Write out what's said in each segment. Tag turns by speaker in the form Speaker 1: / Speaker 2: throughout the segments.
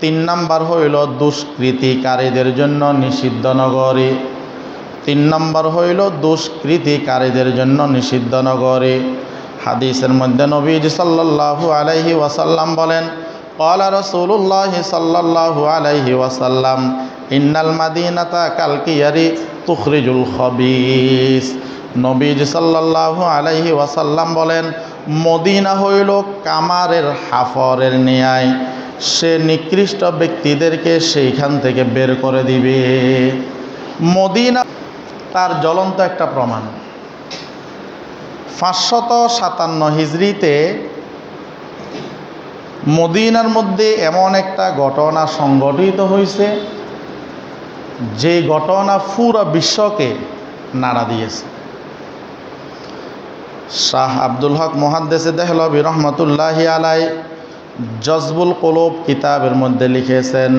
Speaker 1: তিন নাম্বার হইল দুষ্কৃতিকারীদের জন্য নিষিদ্ধ নগরী। তিন নম্বর হইল দুষ্কৃতিকারীদের জন্য নিষিদ্ধ নগরী। হাদিসের মধ্যে নবীজি সাল্লাল্লাহু আলাইহি ওয়াসাল্লাম বলেন, ক্বালা রাসূলুল্লাহ সাল্লাল্লাহু আলাইহি ওয়াসাল্লাম, ইন্নাল মাদিনাতা কালকিয়ারি তুখরিজুল খবিস। নবীজি সাল্লাল্লাহু আলাইহি ওয়াসাল্লাম বলেন, মদিনা হইল কামারের হাফরের ন্যায়, সে নিকৃষ্ট ব্যক্তিদেরকে সেইখান থেকে বের করে দিবে। মদিনা তার জ্বলন্ত একটা প্রমাণ। 557 হিজরিতে মদিনার মধ্যে এমন একটা ঘটনা সংঘটিত হয়েছে, যে ঘটনা পুরো বিশ্বকে নাড়া দিয়েছে। শাহ আব্দুল হক মুহাদ্দিস দেহলভী রহমতুল্লাহি আলাই জজবুল কুলুব কিতাবের মধ্যে লিখেছেন,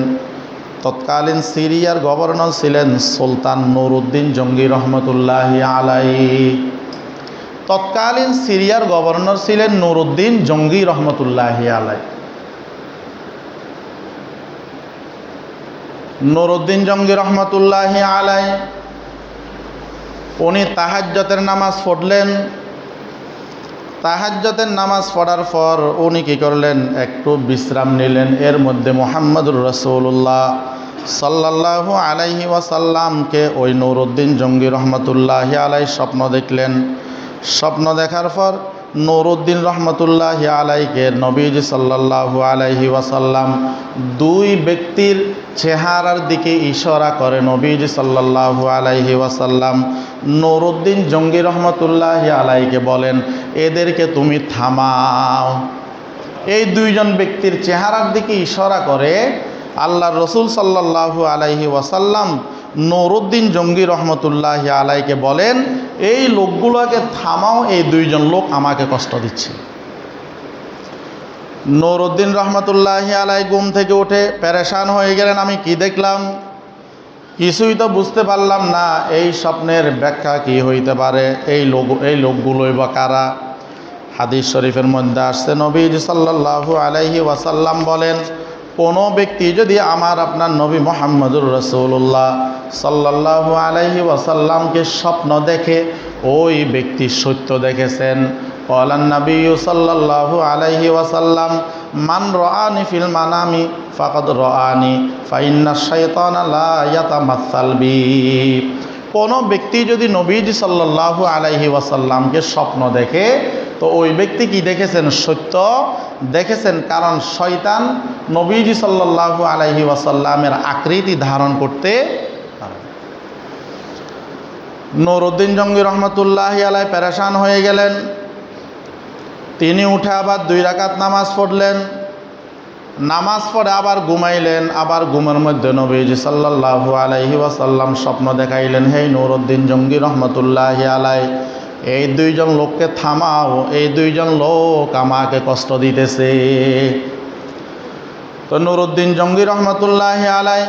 Speaker 1: তৎকালীন সিরিয়ার গভর্নর ছিলেন সুলতান নুরউদ্দিন জঙ্গি রহমতুল্লাহি আলাইহি। তৎকালীন সিরিয়ার গভর্নর ছিলেন নুরউদ্দিন জঙ্গি রহমতুল্লাহি আলাইহি। নুরউদ্দিন জঙ্গি রহমতুল্লাহি আলাইহি উনি তাহাজ্জুদের নামাজ পড়লেন। তাহাজ্জুদের নামাজ পড়ার পর উনি কি করলেন, একটু বিশ্রাম নিলেন। এর মধ্যে মুহাম্মদুর রাসূলুল্লাহ সাল্লাল্লাহু আলাইহি ওয়াসাল্লামকে ওই নুরউদ্দিন জঙ্গি রহমতুল্লাহি আলাইহি স্বপ্ন দেখলেন। স্বপ্ন দেখার পর নুরউদ্দিন রহমতুল্লাহি আলাইহিকে নবীজি সাল্লাল্লাহু আলাইহি ওয়াসাল্লাম দুই ব্যক্তির চেহারার দিকে ইশারা করে নবীজি সাল্লাল্লাহু আলাইহি ওয়াসাল্লাম নুরউদ্দিন জঙ্গি রহমতুল্লাহি আলাইহিকে বলেন, এদেরকে তুমি থামাও। এই দুইজন ব্যক্তির চেহারার দিকে ইশারা করে আল্লাহর রসুল সাল্লাল্লাহু আলাইহি ওয়াসাল্লাম নুরউদ্দিন জঙ্গি রহমতুল্লাহি আলাইহিকে বলেন, এই লোকগুলোকে থামাও, এই দুইজন লোক আমাকে কষ্ট দিচ্ছে। নুরউদ্দিন রহমতুল্লাহি আলাইহি ঘুম থেকে উঠে পেরেশান হয়ে গেলেন, আমি কি দেখলাম, কিছুই তো বুঝতে পারলাম না, এই স্বপ্নের ব্যাখ্যা কি হইতে পারে, এই লোকগুলোই বা কারা। হাদিস শরীফের মধ্যে আসছে, নবীজি সাল্লাল্লাহু আলাইহি ওয়াসাল্লাম বলেন, কোনো ব্যক্তি যদি আপনার নবী মুহাম্মদুর রাসূলুল্লাহ সাল্লাল্লাহু আলাইহি ওয়াসাল্লামকে স্বপ্ন দেখে, ওই ব্যক্তি সত্য দেখেছেন। ক্বালান নাবিয়্যু সাল্লাল্লাহু আলাইহি ওয়াসাল্লাম, মান রাআনি ফিল মানামি ফাকাদ রাআনি ফাইন্নাশ শাইতানা লা ইয়াতামাসসাল বি। কোনো ব্যক্তি যদি নবীজি সাল্লাল্লাহু আলাইহি ওয়াসাল্লামকে স্বপ্ন দেখে, তো ওই ব্যক্তি কি দেখেছেন, সত্য দেখেছেন। কারণ শয়তান নবীজি সাল্লাল্লাহু আলাইহি ওয়াসাল্লামের আকৃতি ধারণ করতে পারে। নুরউদ্দিন জঙ্গি রহমতুল্লাহি আলাইহি পেরেশান হয়ে গেলেন। তিনি উঠে আবার 2 রাকাত নামাজ পড়লেন। নামাজ পড়ে আবার ঘুমাইলেন। আবার ঘুমের মধ্যে নবীজি সাল্লাল্লাহু আলাইহি ওয়াসাল্লাম স্বপ্ন দেখাইলেন, হে নুরউদ্দিন জঙ্গি রহমতুল্লাহি আলাইহি, এই দুইজন লোককে থামাও, এই দুইজন লোক আমাকে কষ্ট দিতেছে। তো নুরউদ্দিন জঙ্গি রহমতুল্লাহি আলাইহি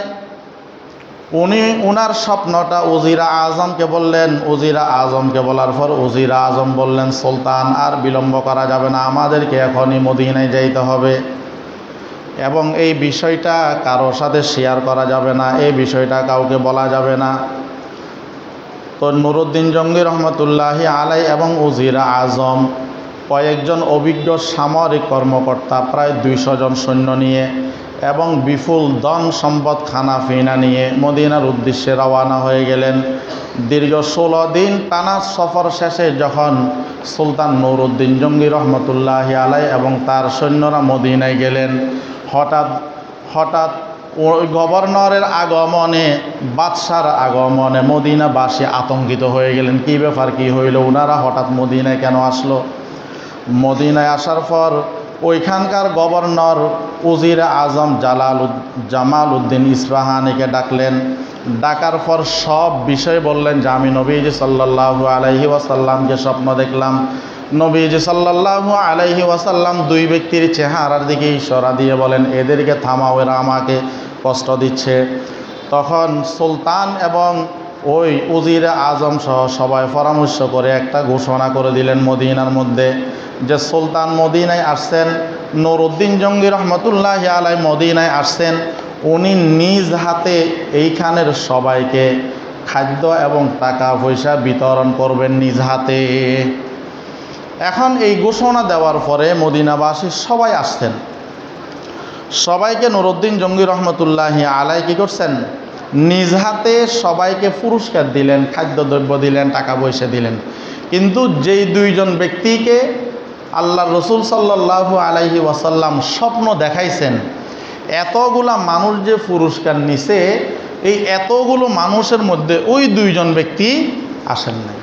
Speaker 1: উনার স্বপ্নটা উজিরা আজমকে বললেন। উজিরা আজমকে বলার পর উজিরা আজম বললেন, সুলতান, আর বিলম্ব করা যাবে না, আমাদেরকে এখনই মদিনায় যাইতে হবে, এবং এই বিষয়টা কারোর সাথে শেয়ার করা যাবে না, এই বিষয়টা কাউকে বলা যাবে না। তো নুরউদ্দিন জঙ্গি রহমতুল্লাহি আলাইহি এবং উজিরা আজম কয়েকজন অভিজ্ঞ সামরিক কর্মকর্তা প্রায় 200 জন সৈন্য নিয়ে এবং বিপুল ধন সম্পদ খানাফিনা নিয়ে মদিনার উদ্দেশ্যে রওনা হয়ে গেলেন। দীর্ঘ 16 দিন টানা সফর শেষে যখন সুলতান নুরউদ্দিন জঙ্গি রহমতুল্লাহি আলাইহি এবং তার সৈন্যরা মদিনায় গেলেন, হঠাৎ ওই গভর্নরের আগমনে, বাদশার আগমনে মদিনাবাসী আতঙ্কিত হয়ে গেলেন। কি ব্যাপার, কি হইল, ওনারা হঠাৎ মদিনায় কেন আসলো? মদিনায় আসার পর ওইখানকার গভর্নর উজিরে আজম জামাল উদ্দিন ইস্পাহানিকে ডাকলেন। ডাকার পর সব বিষয় বললেন যে আমি নবীজি সাল্লাল্লাহু আলাইহি ওয়াসাল্লামকে স্বপ্ন দেখলাম। নবীজি সাল্লাল্লাহু আলাইহি ওয়াসাল্লাম দুই ব্যক্তির চেহারার দিকে ইশারা দিয়ে বলেন, এদেরকে থামাও, এরা আমাকে কষ্ট দিচ্ছে। তখন সুলতান এবং ওই উজিরে আজম সহ সবাই পরামর্শ করে একটা ঘোষণা করে দিলেন মদিনার মধ্যে যে সুলতান মদিনায় আসছেন, নুরউদ্দিন জঙ্গি রহমতুল্লাহি আলাই মদিনায় আসছেন, উনি নিজ হাতে এইখানের সবাইকে খাদ্য এবং টাকা পয়সা বিতরণ করবেন নিজ হাতে। এখন এই ঘোষণা দেওয়ার পরে মদিনাবাসী সবাই আসছেন, সবাইকে নুরউদ্দিন জঙ্গি রহমতুল্লাহি আলাই কী করছেন, নিজ হাতে সবাইকে পুরস্কার দিলেন, খাদ্যদ্রব্য দিলেন, টাকা পয়সা দিলেন। কিন্তু যেই দুইজন ব্যক্তিকে আল্লাহ রসুল সাল্লাল্লাহু আলাইহি ওয়াসাল্লাম স্বপ্ন দেখাইছেন, এতগুলা মানুষ যে পুরস্কার নিছে, এই এতগুলো মানুষের মধ্যে ওই দুইজন ব্যক্তি আসেন নাই।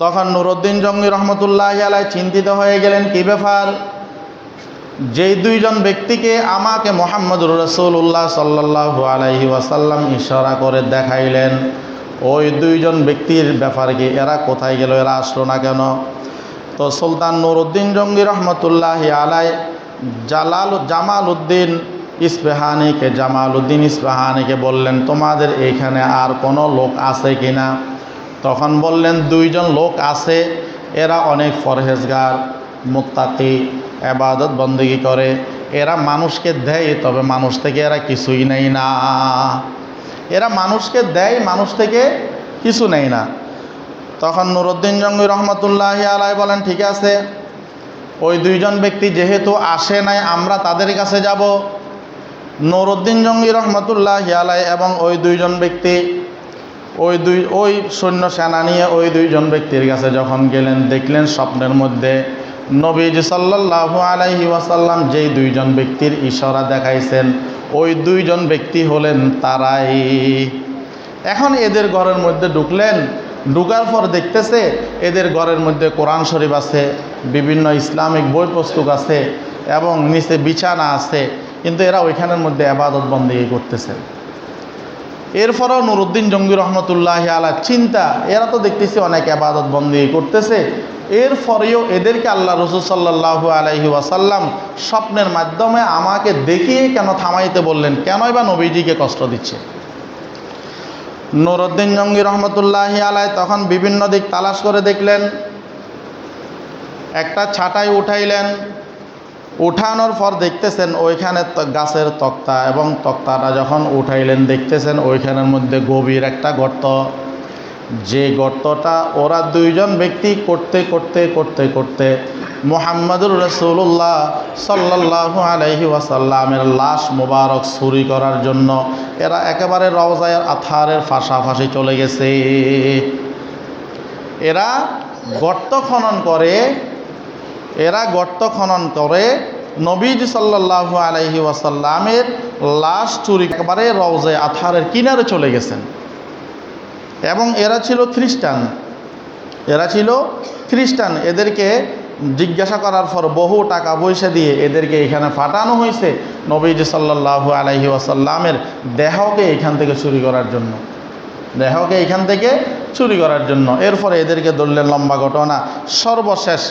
Speaker 1: তখন নুরউদ্দিন জঙ্গি রহমতুল্লাহি আলাই চিন্তিত হয়ে গেলেন, কি ব্যাপার, যেই দুইজন ব্যক্তিকে আমাকে মুহাম্মদুর রাসূলুল্লাহ সাল্লাল্লাহু আলাইহি ওয়াসাল্লাম ইশারা করে দেখাইলেন, ওই দুইজন ব্যক্তির ব্যাপারে কি, এরা কোথায় গেল, এরা আসলো না কেন? তো সুলতান নুরউদ্দিন জঙ্গি রহমতুল্লাহি আলাই জামালউদ্দিন ইস্পাহানিকে বললেন, তোমাদের এইখানে আর কোনো লোক আছে কিনা? তখন বললেন, দুইজন লোক আছে, এরা অনেক পরহেজগার, মুত্তাকি, ইবাদত বন্দেগী করে, এরা মানুষকে দেয়, তবে মানুষ থেকে এরা কিছুই নেয় না। এরা মানুষকে দেয়, মানুষ থেকে কিছু নেয় না। তখন নুরউদ্দিন জঙ্গি রহমতুল্লাহি আলাই বলেন, ঠিক আছে, ওই দুইজন ব্যক্তি যেহেতু আসে নাই, আমরা তাদের কাছে যাব। নুরউদ্দিন জঙ্গি রহমতুল্লাহি আলাই এবং ওই দুইজন ব্যক্তি ওই সৈন্য সেনা নিয়ে ওই দুইজন ব্যক্তির কাছে যখন গেলেন, দেখলেন স্বপ্নের মধ্যে নবীজি সাল্লাল্লাহু আলাইহি ওয়াসাল্লাম যেই দুইজন ব্যক্তির ইশারা দেখাইছেন, ওই দুইজন ব্যক্তি হলেন তারাই। এখন এদের ঘরের মধ্যে ঢুকলেন, ঢুকার পর দেখতেছে এদের ঘরের মধ্যে কোরআন শরীফ আছে, বিভিন্ন ইসলামিক বই পুস্তক আছে এবং নিচে বিছানা আছে, কিন্তু এরা ওইখানের মধ্যে ইবাদত বন্দেগী করতেছে। এরপরেও নুরউদ্দিন জঙ্গি রহমতুল্লাহি আলাই চিন্তা, এরা তো দেখতেছি অনেক ইবাদত বন্দেগী করতেছে, এরপরেও এদেরকে আল্লাহ রসুল সাল্লাল্লাহু আলাইহি ওয়াসাল্লাম স্বপ্নের মাধ্যমে আমাকে দেখিয়ে কেন থামাইতে বললেন, কেনই বা নবীজিকে কষ্ট দিচ্ছে? নুরউদ্দিন জঙ্গি রহমতুল্লাহি আলাই তখন বিভিন্ন দিক তালাশ করে দেখলেন, একটা ছাটাই উঠাইলেন, উঠানোর পর দেখতেছেন ওইখানে গাছের তক্তা, এবং তক্তাটা যখন উঠাইলেন দেখতেছেন ওইখানের মধ্যে গভীর একটা গর্ত, যে গর্তটা ওরা দুইজন ব্যক্তি করতে করতে করতে করতে মুহাম্মদুর রাসূলুল্লাহ সাল্লাল্লাহু আলাইহি ওয়াসাল্লামের লাশ মোবারক চুরি করার জন্য এরা একেবারে রওজায়ে আতহারের পাশাপাশি চলে গেছে। এরা গর্ত খনন করে নবীজি সাল্লাল্লাহু আলাইহি ওয়াসাল্লামের লাশ চুরি একেবারে রওজায়ে আতহারের কিনারে চলে গেছেন। এবং এরা ছিল খ্রিস্টান। এদেরকে জিজ্ঞাসা করার পর বহু টাকা পয়সা দিয়ে এদেরকে এখানে পাঠানো হয়েছে নবীজি সাল্লাল্লাহু আলাইহি ওয়াসাল্লামের দেহকে এখান থেকে চুরি করার জন্য। এরপরে এদেরকে ধরলেন, লম্বা ঘটনা, সর্বশেষ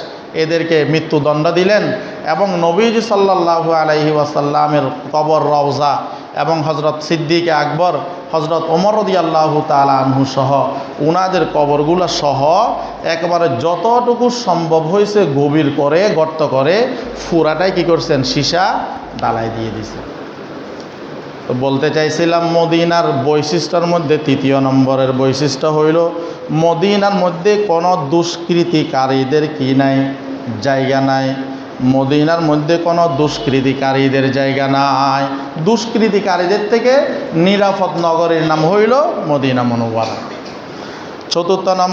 Speaker 1: এদেরকে মৃত্যুদণ্ড দিলেন এবং নবীজি সাল্লাল্লাহু আলাইহি ওয়াসাল্লামের কবর রওজা এবং হযরত সিদ্দিক আকবর, হযরত ওমর রাদিয়াল্লাহু তাআলা আনহু সহ উনাদের কবরগুলো সহ একেবারে যতটুকু সম্ভব হয়েছে গভীর করে গর্ত করে পুরাটাই কী করছেন, সীসা ডালাই দিয়ে দিছে। তো বলতে চাইছিলাম, মদিনার বৈশিষ্ট্যের মধ্যে তৃতীয় নম্বরের বৈশিষ্ট্য হইল, মদিনার মধ্যে কোনো দুষ্কৃতিকারীদের জায়গা নাই। মদিনার মধ্যে কোনো দুষ্কৃতিকারীদের জায়গা নাই। দুষ্কৃতিকারীদের থেকে নিরাপদ নগরীর নাম হইল মদিনা মুনাওয়ারা। চতুর্থ নম্বর